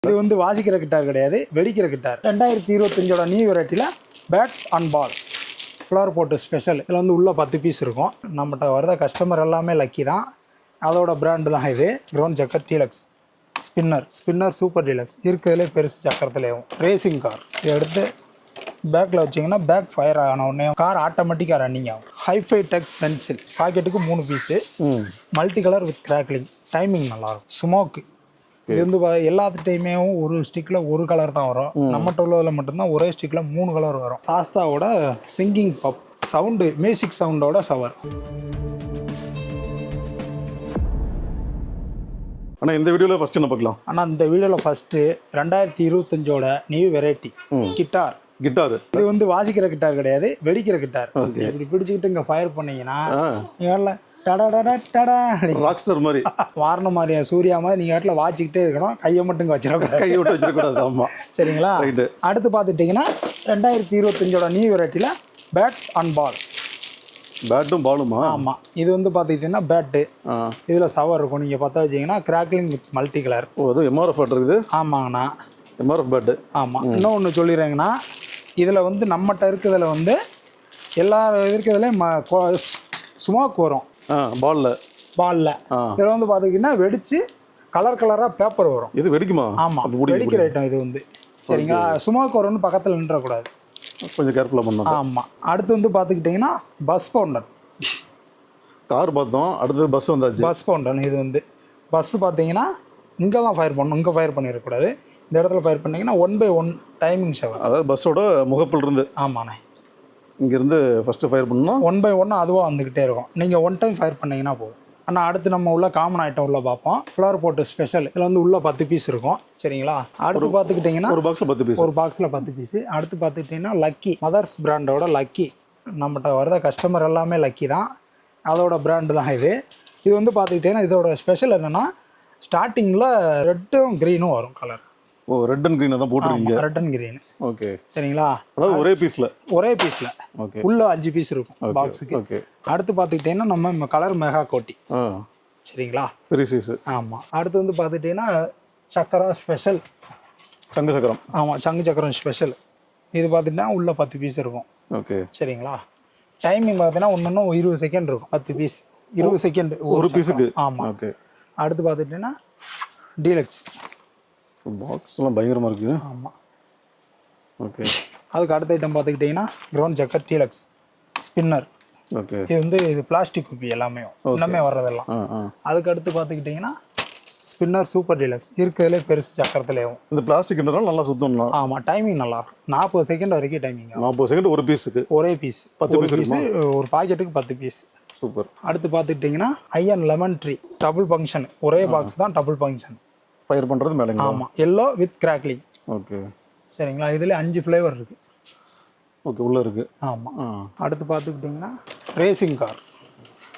இது வந்து வாசிக்கிற கிட்டார் கிடையாது, வெடிக்கிற கிட்டார். 2025 நியூ வெரைட்டியில் பேட் அண்ட் பால் ஃப்ளவர் போட்டு ஸ்பெஷல். இதில் வந்து உள்ள 10 பீஸ் இருக்கும். நம்மகிட்ட வரத கஸ்டமர் எல்லாமே லக்கி தான். அதோட பிராண்டு தான் இது. கிரவுண்ட் சக்கர் டீலக்ஸ் ஸ்பின்னர் சூப்பர் டீலக்ஸ். இருக்கிறதுலே பெருசு சக்கரத்துலேயும். ரேசிங் கார் இதை எடுத்து பேக்கில் வச்சிங்கன்னா பேக் ஃபயர் ஆன உடனே கார் ஆட்டோமேட்டிக்காக ரன்னிங் ஆகும். ஹைஃபை டெக் பென்சில் பாக்கெட்டுக்கு 3 piece. Multi colour with crackling. Timing நல்லாயிருக்கும். ஸ்மோக்கு இது வந்து எல்லாத்துட்டையுமே ஒரு ஸ்டிக்கில் ஒரு கலர் தான் வரும். நம்மகிட்ட உள்ளதில் மட்டும்தான் ஒரே ஸ்டிக்கில் 3 கலர் வரும். சாஸ்தாவோட சிங்கிங் பப் சவுண்டு, மியூசிக் சவுண்டோட சவர். ஆனால் இந்த வீடியோவில் ஃபஸ்ட்டு என்ன பார்க்கலாம்? ஆனால் இந்த வீடியோவில் ஃபஸ்ட்டு 2025 நியூ வெரைட்டி கிட்டார். இது வந்து வாசிக்கிற கிட்டார் கிடையாது, வெடிக்கிற கிட்டார். இப்படி பிடிச்சிக்கிட்டு இங்கே ஃபயர் பண்ணீங்கன்னா இவரில் ராக்ஸ்டார் மாதிரி வாரண மாதிரியா சூர்யா மாதிரி நீங்கள் வீட்டில் வாச்சிக்கிட்டே இருக்கணும். கையை மட்டும் வச்சிடக்கூடாது. கையை விட்டு வச்சிடக்கூடாது. ஆமாம், சரிங்களா? அடுத்து பார்த்துட்டிங்கன்னா 2025 நியூ வெரைட்டியில் பேட் அண்ட் பால். பேட்டும் பாலுமா? ஆமாம். இது வந்து பார்த்துக்கிட்டிங்கன்னா பேட்டு, இதில் சவர் இருக்கும். நீங்கள் பார்த்தா வச்சிங்கன்னா கிராக்லிங் வித் மல்டி கலர். ஓ, அது எம்ஆர்எஃப் பேட் இருக்குது. ஆமாங்கண்ணா, எம்ஆர்எஃப் பேட்டு. ஆமாம். இன்னொன்று சொல்லிடுறேங்கண்ணா, இதில் வந்து நம்மகிட்ட இருக்கிறதுல வந்து எல்லா இருக்கிறதுலையும் ஸ்மோக் வரும். பாலில் இதில் வந்து பார்த்துக்கிட்டிங்கன்னா வெடித்து கலர் கலராக பேப்பர் வரும். இது வெடிக்குமா? ஆமாம், வெடிக்கிற ஐட்டம் இது வந்து. சரிங்களா? ஸ்மோக் வரும்னு பக்கத்தில் நின்றக்கூடாது, கொஞ்சம் கேர்ஃபுல்லாக பண்ணணும். ஆமாம். அடுத்து வந்து பார்த்துக்கிட்டிங்கன்னா பஸ் பவுண்டர். கார் பார்த்தோம், அடுத்தது பஸ் வந்தாச்சு. பஸ் பவுண்டர் இது வந்து பஸ்ஸு பார்த்தீங்கன்னா இங்கே தான் ஃபயர் பண்ணணும், இங்கே ஃபயர் பண்ணிடக்கூடாது. இந்த இடத்துல ஃபயர் பண்ணிங்கன்னா 1/1 டைமிங் ஷவர். அதாவது பஸ்ஸோட முகப்பில் இருந்து. ஆமாண்ணே, இங்கேருந்து ஃபஸ்ட்டு ஃபயர் பண்ணணும். 1/1 அதுவாக வந்துக்கிட்டே இருக்கும். நீங்கள் 1 டைம் ஃபயர் பண்ணிங்கன்னா போதும். ஆனால் அடுத்து நம்ம உள்ள காமன் ஐட்டம் உள்ள பார்ப்போம். ஃப்ளவர் போட்டு ஸ்பெஷல். இதில் வந்து உள்ள 10 பீஸ் இருக்கும். சரிங்களா? அடுத்து பார்த்துக்கிட்டிங்கன்னா ஒரு பாக்ஸில் 10 பீஸ். ஒரு பாக்ஸில் 10 பீஸு. அடுத்து பார்த்துக்கிட்டிங்கன்னா லக்கி மதர்ஸ் பிராண்டோட லக்கி. நம்மகிட்ட வரத கஸ்டமர் எல்லாமே லக்கி தான். அதோட பிராண்டு தான் இது. இது வந்து பார்த்துக்கிட்டிங்கன்னா இதோட ஸ்பெஷல் என்னென்னா ஸ்டார்டிங்கில் ரெட்டும் க்ரீனும் வரும் colour. Oh, red and green தான் போட்டுருக்கீங்க. Red and green. ஓகே, சரிங்களா? அதாவது ஒரே பீஸில். ஓகே, உள்ள 5 பீஸ் இருக்கும் பாக்ஸுக்கு. ஓகே. அடுத்து பார்த்துக்கிட்டிங்கன்னா நம்ம கலர் மெகா கோட்டி. சரிங்களா? பெரிய சைஸ். ஆமாம். அடுத்து வந்து பார்த்துக்கிட்டிங்கன்னா சக்கரம் ஸ்பெஷல். சங்கு சக்கரம். ஆமாம், சங்கு சக்கரம் ஸ்பெஷல். இது பார்த்துட்டிங்கன்னா உள்ள 10 பீஸ் இருக்கும். ஓகே, சரிங்களா? டைமிங் பார்த்தீங்கன்னா ஒன்று 20 செகண்ட் இருக்கும். 10 பீஸ் 20 செகண்ட் ஒரு பீஸுக்கு. ஆமாம். ஓகே. அடுத்து பார்த்துட்டிங்கன்னா டீலக்ஸ். பாக்ஸ்லாம் பயங்கரமாக இருக்குது. ஆமாம். ஓகே. அதுக்கு அடுத்த ஐட்டம் பார்த்துக்கிட்டிங்கன்னா கிரவுண்ட் சக்கர் டீலக்ஸ் ஸ்பின்னர். ஓகே. இது பிளாஸ்டிக் குப்பி எல்லாமே இன்னமே வர்றதெல்லாம். அதுக்கு அடுத்து பார்த்துக்கிட்டிங்கன்னா ஸ்பின்னர் சூப்பர் டீலக்ஸ். இருக்கிறதுலே பெருசு சக்கரத்துலேயும். இந்த பிளாஸ்டிக்னால நல்லா சுத்தம்லாம். ஆமாம், டைமிங் நல்லாயிருக்கும். 40 செகண்ட் வரைக்கும் டைமிங். 40 செகண்ட் ஒரு பீஸுக்கு. ஒரே பீஸ் 10 பீஸ். ஒரு பாக்கெட்டுக்கு 10 பீஸ். சூப்பர். அடுத்து பார்த்துக்கிட்டிங்கன்னா ஐயன் லெமன் ட்ரீ டபுள் ஃபங்க்ஷன். ஒரே பாக்ஸ் தான், டபுள் ஃபங்க்ஷன். ஃபயர் பண்ணுறது மேலேங்க. ஆமாம், எல்லோ வித் கிராக்லிங். ஓகே, சரிங்களா? இதில் 5 ஃப்ளேவர் இருக்குது. ஓகே, உள்ளே இருக்குது. ஆமாம். அடுத்து பார்த்துக்கிட்டிங்கன்னா ரேசிங் கார்.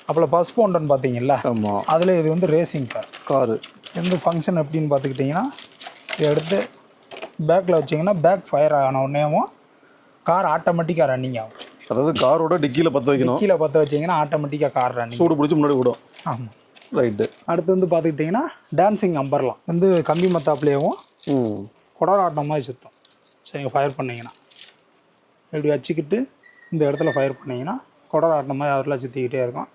அப்புறம் பஸ் பவுண்டர்னு பார்த்தீங்கல்ல? ஆமாம், அதில் இது வந்து ரேசிங் காரு. எந்த ஃபங்க்ஷன் எப்படின்னு பார்த்துக்கிட்டிங்கன்னா இதை எடுத்து பேக்கில் வச்சிங்கன்னா பேக் ஃபயர் ஆன உடனேவும் கார் ஆட்டோமேட்டிக்காக ரன்னிங் ஆகும். அதாவது காரோட டிக்கியில் பற்ற வைக்கணும். டிக்கியில் பற்ற வச்சிங்கன்னா ஆட்டோமேட்டிக்காக கார் ரன்னிங். சூடு பிடிச்சி முன்னாடி விடும். ஆமாம், ரைட்டு. அடுத்து வந்து பார்த்துக்கிட்டிங்கன்னா டான்ஸிங் அம்பர்லாம். வந்து கம்பி மத்தாப்புலேயும் குடராட்டம் மாதிரி சுத்தம். சரிங்க, ஃபயர் பண்ணிங்கன்னா இப்படி வச்சுக்கிட்டு இந்த இடத்துல ஃபயர் பண்ணிங்கன்னா குடராட்டம் மாதிரி அவரெல்லாம் சுற்றிக்கிட்டே இருக்கும்.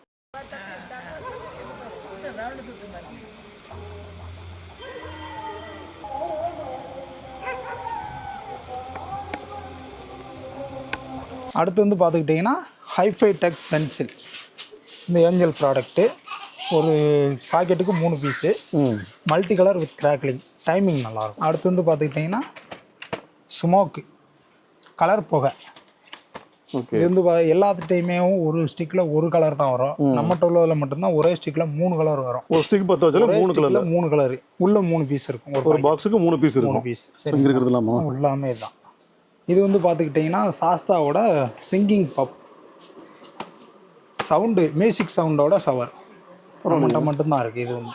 அடுத்து வந்து பார்த்துக்கிட்டிங்கன்னா ஹைஃபை டெக் பென்சில். இந்த ஏஞ்சல் ப்ராடக்ட்டு. ஒரு பாக்கெட்டுக்கு 3 piece. Multi colour with crackling. Timing நல்லாயிருக்கும். அடுத்து வந்து பார்த்துக்கிட்டிங்கன்னா ஸ்மோக்கு கலர் புகை. ஓகே. இது வந்து எல்லாத்துட்டையுமே ஒரு ஸ்டிக்கில் ஒரு கலர் தான் வரும். நம்மகிட்ட உள்ளதில் மட்டும்தான் ஒரே ஸ்டிக்கில் 3 கலர் வரும். ஒரு ஸ்டிக் 10 வச்சாலும் 3 கலர். உள்ள 3 பீஸ் இருக்கும். ஒரு பாக்ஸுக்கு 3 பீஸ் இருக்கும். 3 பீஸ். சரி, இங்கே இருக்கிறது இல்லாமா? எல்லாமே தான். இது வந்து பார்த்துக்கிட்டிங்கன்னா சாஸ்தாவோட சிங்கிங் பப் சவுண்டு, மியூசிக் சவுண்டோட சவர். நம்மகிட்ட மட்டும்தான் இருக்குது. இது வந்து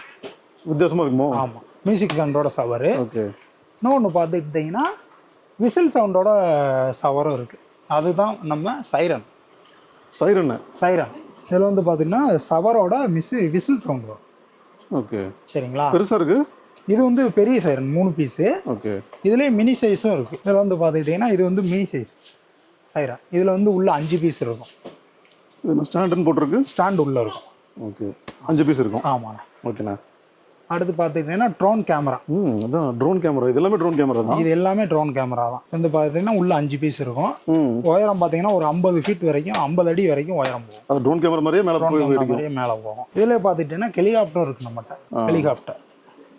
வித்தியாசமாக இருக்குமோ? ஆமாம், மியூசிக் சவுண்டோட சவரு. ஓகே. இன்னொன்று பார்த்துக்கிட்டிங்கன்னா விசில் சவுண்டோட சவரும் இருக்குது. அதுதான் நம்ம சைரன். இதில் வந்து பார்த்திங்கன்னா சவரோட விசில் சவுண்ட் வரும். ஓகே, சரிங்களா? பெருசாக இருக்குது. இது வந்து பெரிய சைரன் 3 பீஸு. ஓகே. இதுலேயே மினி சைஸும் இருக்குது. இதில் வந்து பார்த்துக்கிட்டிங்கன்னா இது வந்து மினி சைஸ் சைரன். இதில் வந்து உள்ள 5 பீஸ் இருக்கும். இது ஸ்டாண்டுன்னு போட்டிருக்கு. ஸ்டாண்ட் உள்ளே இருக்கும். ஓகே. 5 பீஸ் இருக்கும். ஆமாண்ணா. ஓகேண்ணா. அடுத்து பார்த்துக்கிட்டிங்கன்னா ட்ரோன் கேமரா. அதான் ட்ரோன் கேமரா. இது எல்லாமே ட்ரோன் கேமரா தான். இது எல்லாமே ட்ரோன் கேமரா தான். வந்து பார்த்துக்கிட்டிங்கன்னா உள்ள 5 பீஸ் இருக்கும். உயரம் பார்த்தீங்கன்னா ஒரு 50 ஃபீட் வரைக்கும் 50 அடி வரைக்கும் உயரம் போகும். அது ட்ரோன் கேமரா மாதிரியே மேலே மேலே போகும். இதில் பார்த்துக்கிட்டிங்கன்னா ஹெலிகாப்டர் இருக்குது நம்மகிட்ட. ஹெலிகாப்டர்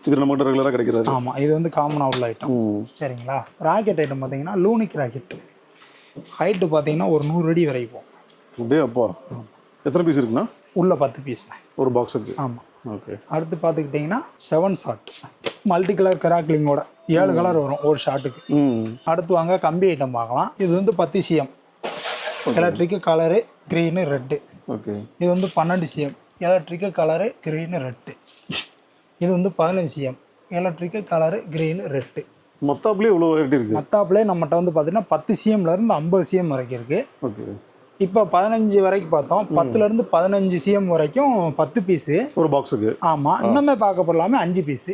இது நம்மகிட்ட ரெகுலராக கிடைக்கிறது. ஆமாம், இது வந்து காமனாக உள்ள ஐட்டம். சரிங்களா. ராக்கெட் ஐட்டம் பார்த்தீங்கன்னா லூனிக் ராக்கெட். ஹைட்டு பார்த்தீங்கன்னா ஒரு 100 அடி வரைக்கும் போகும். அப்படியே அப்பா. எத்தனை பீஸ் இருக்குண்ணா? உள்ள 10 பீஸ். ஒரு பாக்ஸுக்கு. ஆமாம். ஓகே. அடுத்து பார்த்துக்கிட்டிங்கன்னா 7 ஷாட் மல்டி கலர் கராக்லிங்கோட 7 கலர் வரும் ஒரு ஷாட்டுக்கு. அடுத்து வாங்க கம்பி ஐட்டம் பார்க்கலாம். இது வந்து 10 CM electric colour green red. Okay. இது வந்து 12 CM electric colour green red. இது வந்து 15 CM electric colour green red. மொத்தாப்புலேயே இவ்வளோ வெரைட்டி இருக்குது. மொத்தாப்புலேயே நம்மகிட்ட வந்து பார்த்தீங்கன்னா 10 CMலேருந்து 50 CM வரைக்கும் இருக்குது. ஓகே. இப்போ 15 வரைக்கும் பார்த்தோம். 10லேருந்து 15 CM வரைக்கும் 10 பீஸு ஒரு பாக்ஸுக்கு. ஆமாம். இன்னுமே பார்க்க போடலாமே 5 பீஸு.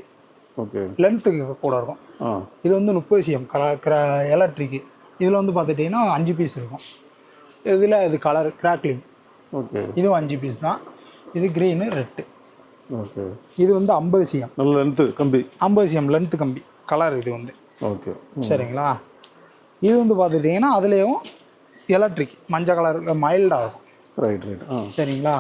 ஓகே. லென்த்துக்கு கூட இருக்கும். இது வந்து 30 CM எலக்ட்ரிக்கு. இதில் வந்து பார்த்துட்டிங்கன்னா 5 பீஸ் இருக்கும். இதில் இது கலர் கிராக்லிங். ஓகே. இதுவும் 5 பீஸ் தான். இது க்ரீனு ரெட்டு. ஓகே. இது வந்து 50 CM நல்ல லென்த்து கம்பி. 50 CM லென்த்து கம்பி கலர் இது வந்து. ஓகே. சரிங்களா. இது வந்து பார்த்துட்டிங்கன்னா அதுலேயும் எலக்ட்ரிக் மஞ்சள் கலர் மைல்டாக இருக்கும். Right right. சரிங்களா.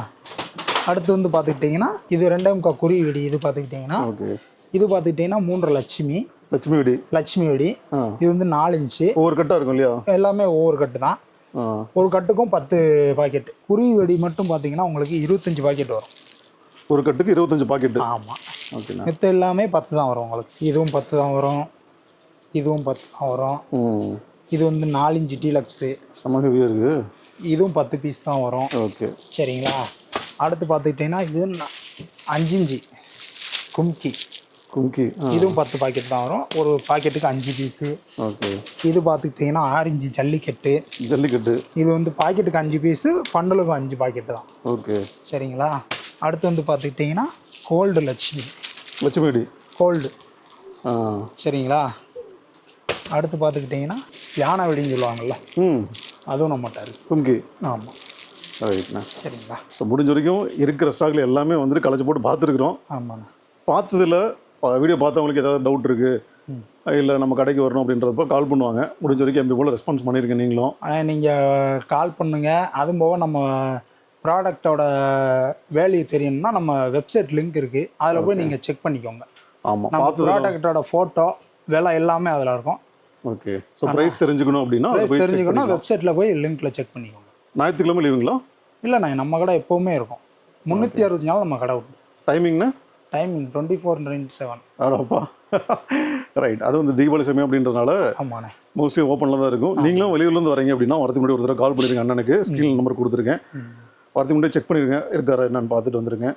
அடுத்து வந்து பார்த்துக்கிட்டிங்கன்னா இது 2.25 குறி வெடி. இது பார்த்துக்கிட்டிங்கன்னா ஓகே. இது பார்த்துக்கிட்டிங்கன்னா 3 லட்சுமி வெடி. லட்சுமி வெடி. இது வந்து 4 இன்ச்சு. ஒவ்வொரு கட்டாக இருக்கும் இல்லையா? எல்லாமே ஒவ்வொரு கட்டு தான். ஒரு கட்டுக்கும் 10 பாக்கெட். குறி வெடி மட்டும் பார்த்தீங்கன்னா உங்களுக்கு 25 பாக்கெட் வரும். ஒரு கட்டுக்கு 25 பாக்கெட்டு. ஆமாம். ஓகேண்ணா. மித்த எல்லாமே 10 தான் வரும் உங்களுக்கு. இதுவும் 10 தான் வரும். இதுவும் 10 தான் வரும். இது வந்து 4 இன்ச்சு டீலக்ஸு. செம்ம ஹெவியாக இருக்குது. இதுவும் 10 பீஸ் தான் வரும். ஓகே. சரிங்களா. அடுத்து பார்த்துக்கிட்டிங்கன்னா இது 5 இன்ச்சு கும்கி. இதுவும் 10 பாக்கெட் தான் வரும். ஒரு பாக்கெட்டுக்கு 5 பீஸு. ஓகே. இது பார்த்துக்கிட்டிங்கன்னா 6 இன்ச்சு ஜல்லிக்கட்டு. இது வந்து பாக்கெட்டுக்கு 5 பீஸு, பண்டலுக்கும் 5 பாக்கெட்டு தான். ஓகே. சரிங்களா. அடுத்து வந்து பார்த்துக்கிட்டிங்கன்னா கோல்டு லட்சுமி வெடி. கோல்டு. சரிங்களா. அடுத்து பார்த்துக்கிட்டிங்கன்னா யானை வெடின்னு சொல்லுவாங்கள்ல, அதுவும் நம்மகிட்ட இருக்குது. கும்கி. ஆமாம். ரைட்ண்ணா. சரிங்களா. ஸோ முடிஞ்ச வரைக்கும் இருக்கிற ஸ்டாக்ல எல்லாமே வந்துட்டு களைச்சி போட்டு பார்த்துருக்குறோம். ஆமாண்ணா. பார்த்ததில் வீடியோ பார்த்தவங்களுக்கு ஏதாவது டவுட் இருக்குது இல்லை நம்ம கடைக்கு வரணும் அப்படின்றப்போ கால் பண்ணுவாங்க. முடிஞ்ச வரைக்கும் எப்படி போல் ரெஸ்பான்ஸ் பண்ணியிருக்கேன் நீங்களும். ஆனால் நீங்கள் கால் பண்ணுங்கள். அதுவும் போக நம்ம ப்ராடக்டோட வேல்யூ தெரியணும்னா நம்ம வெப்சைட் லிங்க் இருக்குது, அதில் போய் நீங்கள் செக் பண்ணிக்கோங்க. ஆமாம். நம்ம ப்ராடக்டோட ஃபோட்டோ விலை எல்லாமே அதில் இருக்கும். ஓகே. ஸோ ப்ரைஸ் தெரிஞ்சுக்கணும் அப்படின்னா வெப்சைட்டில் போய் லிங்க்கில் செக் பண்ணிக்கோங்க. ஞாயிற்றுக்கிழமை லீவுங்களா? இல்லைண்ணா, நம்ம கடை எப்போவுமே இருக்கும். 360 நாள் நம்ம கடை விடும். டைமிங்ண்ணா? டைமிங் 24/7. ஆடாப்பா. ரைட். அது வந்து தீபாவளி சமயம் அப்படின்றதுனால ஆமாண்ணே மோஸ்ட்லி ஓப்பனில் தான் இருக்கும். நீங்களும் வெளியூர்லேருந்து வரீங்க அப்படின்னா வரதுக்கு முன்னாடி ஒரு தடவை கால் பண்ணிடுங்க. அண்ணனுக்கு ஸ்க்ரீன் நம்பர் கொடுத்துருக்கேன். வரதுக்கு முன்னாடி செக் பண்ணிடுங்க, இருக்காரா என்னன்னு பார்த்துட்டு வந்துடுங்க.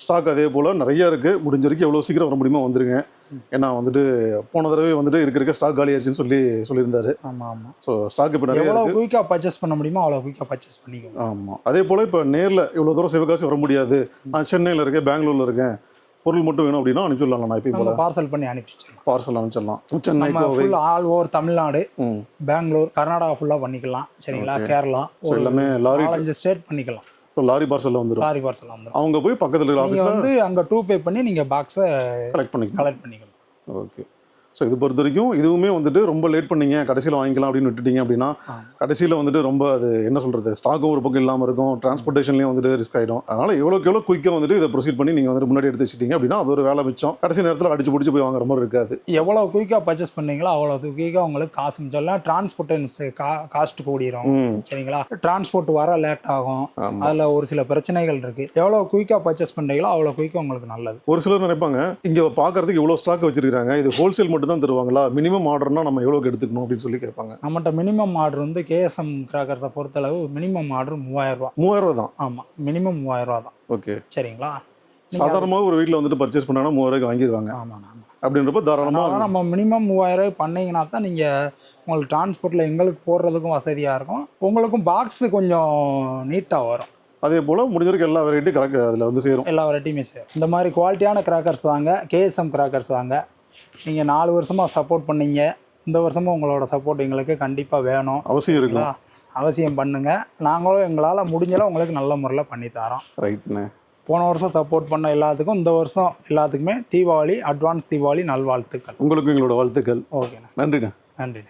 ஸ்டாக் அதே போல் நிறையா இருக்குது. முடிஞ்ச வரைக்கும் எவ்வளோ சீக்கிரம் வர முடியுமோ வந்துடுங்க. ஏன்னா வந்துட்டு போன தடவை வந்துட்டு இருக்க ஸ்டாக் காலி ஆயிடுச்சுன்னு சொல்லியிருந்தாரு. ஆமாம் ஆமாம். ஸோ ஸ்டாக் இப்போ நிறைய எவ்வளோ குயிக்காக பர்ச்சேஸ் பண்ண முடியுமோ அவ்வளோ குயிக்காக பர்ச்சேஸ் பண்ணிக்கோங்க. ஆமாம். அதே போல் இப்போ நேரில் இவ்வளோ தூரம் சிவகாசி வர முடியாது, நான் சென்னையில் இருக்கேன், பெங்களூரில் இருக்கேன், பொருள் மட்டும் வேணும் அப்படின்னா அனுப்பிச்சிடலாம். நான் இப்போ பார்சல் பண்ணி அனுப்பிச்சிடலாம். பார்சல் அனுப்பிச்சிடலாம். Chennai, full all over Tamil Nadu, Bangalore, Karnataka ஃபுல்லாக பண்ணிக்கலாம். சரிங்களா. கேரளா எல்லாமே லாரி 4-5 ஸ்டேட் பண்ணிக்கலாம். லாரி பார்சலில் வந்துடும். லாரி பார்சல் வந்துடும். அவங்க போய் பக்கத்தில் இருக்கிற ஆஃபீஸில் வந்து அங்கே 2 பே பண்ணி நீங்கள் பாக்ஸை கலெக்ட் பண்ணிக்கலாம். ஓகே. ஸோ இது பொறுத்த வரைக்கும் இதுவுமே வந்துட்டு ரொம்ப லேட் பண்ணீங்க, கடைசியில் வாங்கிக்கலாம் அப்படின்னு விட்டுட்டீங்க அப்படின்னா கடைசியில் வந்துட்டு ரொம்ப அது என்ன சொல்கிறது, ஸ்டாக்கும் ஒரு பக்கம் இல்லாமல் இருக்கும், டிரான்ஸ்போர்ட்டேஷன்லேயும் வந்துட்டு ரிஸ்க் ஆகிடும். அதனால் எவ்வளோ குயிக்காக வந்துட்டு இதை ப்ரொசீட் பண்ணி நீங்கள் வந்துட்டு முன்னாடி எடுத்து வச்சுட்டீங்க அப்படின்னா அது ஒரு வேலை மிச்சம். கடைசி நேரத்தில் அடிச்சு பிடிச்சி போய் வாங்குற மாதிரி இருக்காது. எவ்வளோ குயிக்காக பர்ச்சேஸ் பண்ணீங்களோ அவ்வளோ குயிக்காக உங்களுக்கு காசு மிச்சம். டிரான்ஸ்போர்ட்டேஷன் காஸ்ட் கூடிரும். சரிங்களா. டிரான்ஸ்போர்ட் வர லேட் ஆகும். அதில் ஒரு சில பிரச்சனைகள் இருக்குது. எவ்வளோ குயிக்காக பர்ச்சேஸ் பண்ணுறீங்களோ அவ்வளோ குயிக்காக உங்களுக்கு நல்லது. ஒரு சிலர் நினைப்பாங்க இங்கே பார்க்கறதுக்கு இவ்வளோ ஸ்டாக் வச்சிருக்காங்க, இது ஹோல்சேல் மட்டும் தான் தருவாங்களா, மினிமம் ஆர்டர்னா நம்ம எவ்வளோக்கு எடுத்துக்கணும் அப்படின்னு சொல்லி கேட்பாங்க. நம்மகிட்ட மினிமம் ஆர்டர் வந்து கேஎஸ்எம் கிராக்கர்ஸை பொறுத்தளவு மினிமம் ஆர்டர் 3000 ரூபா. 3000 தான். ஆமாம், மினிமம் 3000 ரூபா தான். ஓகே. சரிங்களா. சாதாரணமாக ஒரு வீட்டில் வந்துட்டு பர்ச்சேஸ் பண்ணாங்கன்னா 3000 ரூபாய்க்கு வாங்கிடுவாங்க. ஆமாம் ஆமாம். அப்படின்றப்ப தாராளமாக நம்ம மினிமம் 3000 ரூபாய் பண்ணிங்கன்னா தான் நீங்கள் உங்களுக்கு டிரான்ஸ்போர்ட்டில் எங்களுக்கு போடுறதுக்கும் வசதியாக இருக்கும், உங்களுக்கும் பாக்ஸு கொஞ்சம் நீட்டாக வரும். அதே போல் முடிஞ்ச வரைக்கும் எல்லா வெரைட்டி கரெக்ட் அதில் வந்து சேரும். எல்லா வெரைட்டியுமே சேரும். இந்த மாதிரி குவாலிட்டியான கிராக்கர்ஸ் வாங்க, கேஎஸ்எம் கிராக்கர்ஸ் வாங்க. நீங்கள் 4 வருஷமாக சப்போர்ட் பண்ணீங்க, இந்த வருஷமும் உங்களோட சப்போர்ட் எங்களுக்கு கண்டிப்பாக வேணும். அவசியம் இருக்குங்களா? அவசியம் பண்ணுங்கள். நாங்களும் எங்களால் முடிஞ்சளவு உங்களுக்கு நல்ல முறையில் பண்ணி தரோம். ரைட்ண்ணே. போன வருஷம் சப்போர்ட் பண்ண எல்லாத்துக்கும் இந்த வருஷம் எல்லாத்துக்குமே தீபாவளி, அட்வான்ஸ் தீபாவளி நல்வாழ்த்துக்கள். உங்களுக்கும் எங்களோட வாழ்த்துக்கள். ஓகேண்ணா. நன்றிண்ணே. நன்றி.